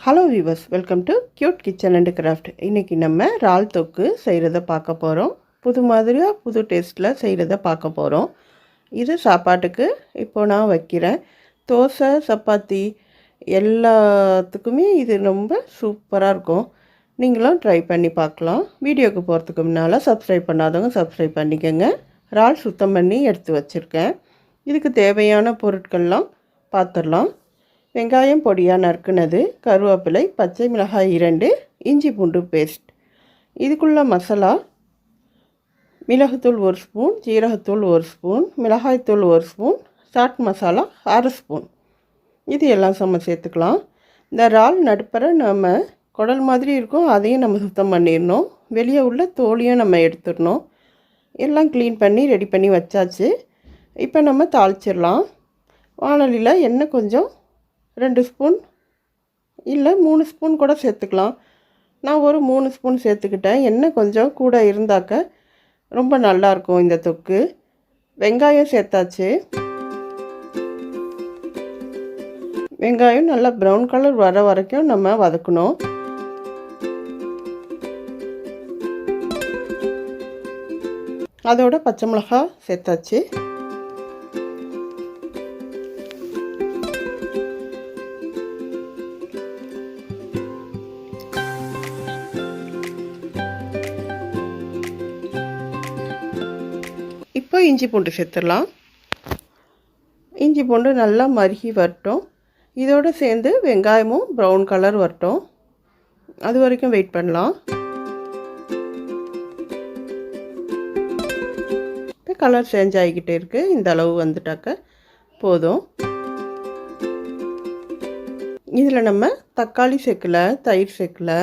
Hello viewers, welcome to cute kitchen and craft. இன்றைக்கி நம்ம இறால் தொக்கு செய்கிறத பார்க்க போகிறோம். புது மாதிரியாக புது டேஸ்ட்டில் செய்கிறத பார்க்க போகிறோம். இது சாப்பாட்டுக்கு இப்போ நான் வைக்கிறேன். தோசை, சப்பாத்தி எல்லாத்துக்குமே இது ரொம்ப சூப்பராக இருக்கும். நீங்களும் ட்ரை பண்ணி பார்க்கலாம். வீடியோக்கு போகிறதுக்கு முன்னால் சப்ஸ்கிரைப் பண்ணாதவங்க சப்ஸ்கிரைப் பண்ணிக்கோங்க. இறால் சுத்தம் பண்ணி எடுத்து வச்சுருக்கேன். இதுக்கு தேவையான பொருட்கள்லாம் பார்த்துடலாம். வெங்காயம் பொடியாக நறுக்குனது, கருவேப்பிலை, பச்சை மிளகாய் 2, இஞ்சி பூண்டு பேஸ்ட். இதுக்குள்ள மசாலா: மிளகுத்தூள் 1 ஸ்பூன், ஜீரகத்தூள் 1 ஸ்பூன், மிளகாய்த்தூள் 1 ஸ்பூன், சாட் மசாலா 1/2 ஸ்பூன். இது எல்லாம் சேர்த்துக்கலாம். இந்த இறால் நடுப்பற நம்ம குடல் மாதிரி இருக்கும், அதையும் நம்ம சுத்தம் பண்ணிடணும். வெளியே உள்ள தோலியும் நம்ம எடுத்துடணும். எல்லாம் க்ளீன் பண்ணி ரெடி பண்ணி வச்சாச்சு. இப்போ நம்ம தாளிச்சிடலாம். வாணலியில் எண்ணெய் கொஞ்சம் 2 ஸ்பூன் இல்லை 3 ஸ்பூன் கூட சேர்த்துக்கலாம். நான் ஒரு 3 ஸ்பூன் சேர்த்துக்கிட்டேன். எண்ணெய் கொஞ்சம் கூட இருந்தாக்க ரொம்ப நல்லாயிருக்கும் இந்த தொக்கு. வெங்காயம் சேர்த்தாச்சு. வெங்காயம் நல்லா ப்ரௌன் கலர் வர வரைக்கும் நம்ம வதக்கணும். அதோட பச்சை மிளகாய் சேர்த்தாச்சு. இப்போ இஞ்சி பூண்டு சேர்த்துடலாம். இஞ்சி பூண்டு நல்லா மருகி வரட்டும். இதோடு சேர்ந்து வெங்காயமும் ப்ரௌன் கலர் வரட்டும். அது வரைக்கும் வெயிட் பண்ணலாம். இப்போ கலர் சேஞ்ச் ஆகிக்கிட்டே இருக்குது. இந்த அளவு வந்துட்டாக்க போதும். இதில் நம்ம தக்காளி சேர்க்கலை, தயிர் சேர்க்கலை,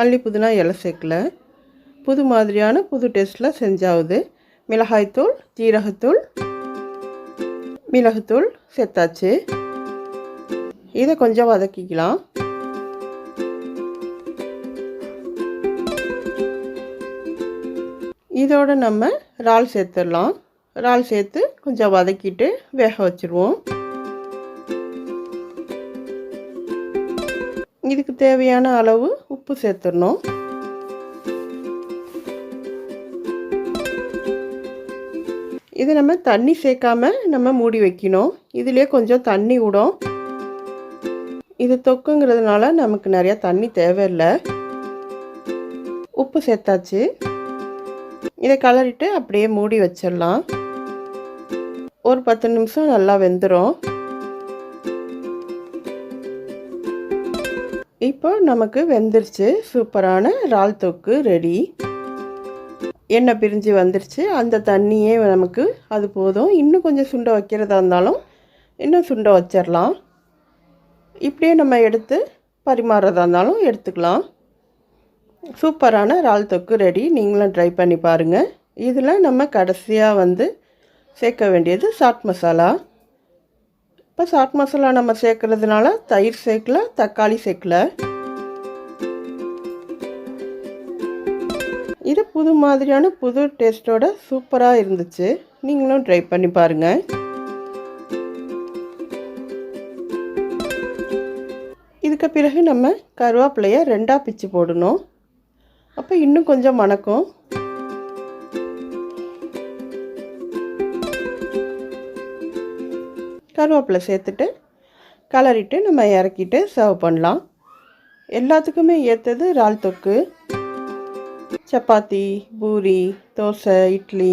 மல்லி புதினா இலை சேர்க்கலை. புது மாதிரியான புது டேஸ்ட்டில் செஞ்சாவது. மிளகாய்த்தூள், ஜீரகத்தூள், மிளகுத்தூள் சேர்த்தாச்சு. இதை கொஞ்சம் வதக்கிக்கலாம். இதோடு நம்ம இறால் சேர்த்துடலாம். இறால் சேர்த்து கொஞ்சம் வதக்கிட்டு வேக வச்சுருவோம். இதுக்கு தேவையான அளவு உப்பு சேர்த்துடணும். இது நம்ம தண்ணி சேர்க்காம நம்ம மூடி வைக்கணும். இதிலே கொஞ்சம் தண்ணி விடும். இது தொக்குங்கிறதுனால நமக்கு நிறையா தண்ணி தேவையில்லை. உப்பு சேர்த்தாச்சு. இதை கலரிட்டு அப்படியே மூடி வச்சிடலாம். ஒரு 10 நிமிஷம் நல்லா வெந்துடும். இப்போ நமக்கு வெந்துருச்சு. சூப்பரான இறால் தொக்கு ரெடி. எண்ணெய் பிரிஞ்சு வந்துருச்சு. அந்த தண்ணியே நமக்கு அது போதும். இன்னும் கொஞ்சம் சுண்ட வைக்கிறதா இருந்தாலும் இன்னும் சுண்ட வச்சிடலாம். இப்படியே நம்ம எடுத்து பரிமாறுறதா இருந்தாலும் எடுத்துக்கலாம். சூப்பரான இறால் தொக்கு ரெடி. நீங்களும் ட்ரை பண்ணி பாருங்கள். இதில் நம்ம கடைசியாக சேர்க்க வேண்டியது சாட் மசாலா. இப்போ சாட் மசாலா நம்ம சேர்க்கறதுனால தயிர் சேர்க்கல, தக்காளி சேர்க்கல. இது புது மாதிரியான புது டேஸ்ட்டோட சூப்பராக இருந்துச்சு. நீங்களும் ட்ரை பண்ணி பாருங்கள். இதுக்கு பிறகு நம்ம கருவேப்பிலையை 2ஆக பிச்சு போடணும். அப்போ இன்னும் கொஞ்சம் மணக்கும். கருவேப்பிலை சேர்த்துட்டு கலரிட்டு நம்ம இறக்கிட்டு சர்வ் பண்ணலாம். எல்லாத்துக்குமே ஏற்றது இறால் தொக்கு. சப்பாத்தி, பூரி, தோசை, இட்லி,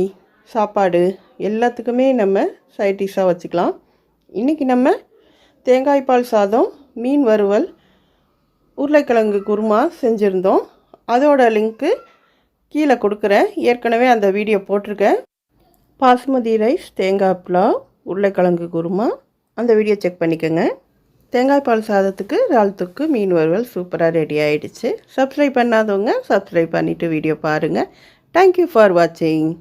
சாப்பாடு எல்லாத்துக்குமே நம்ம சைட் டிஷ்ஷாக வச்சுக்கலாம். இன்றைக்கி நம்ம தேங்காய் பால் சாதம், மீன் வறுவல், உருளைக்கிழங்கு குருமா செஞ்சுருந்தோம். அதோட லிங்க்கு கீழே கொடுக்குறேன். ஏற்கனவே அந்த வீடியோ போட்டிருக்கேன். பாசுமதி ரைஸ், தேங்காய் புலாவ், உருளைக்கிழங்கு குருமா, அந்த வீடியோ செக் பண்ணிக்கோங்க. தேங்காய் பால் சாதத்துக்கு இறால் தொக்கு, மீன் வறுவல் சூப்பராக ரெடி ஆகிடுச்சு. சப்ஸ்கிரைப் பண்ணாதவங்க சப்ஸ்கிரைப் பண்ணிவிட்டு வீடியோ பாருங்கள். தேங்க்யூ ஃபார் வாட்சிங்.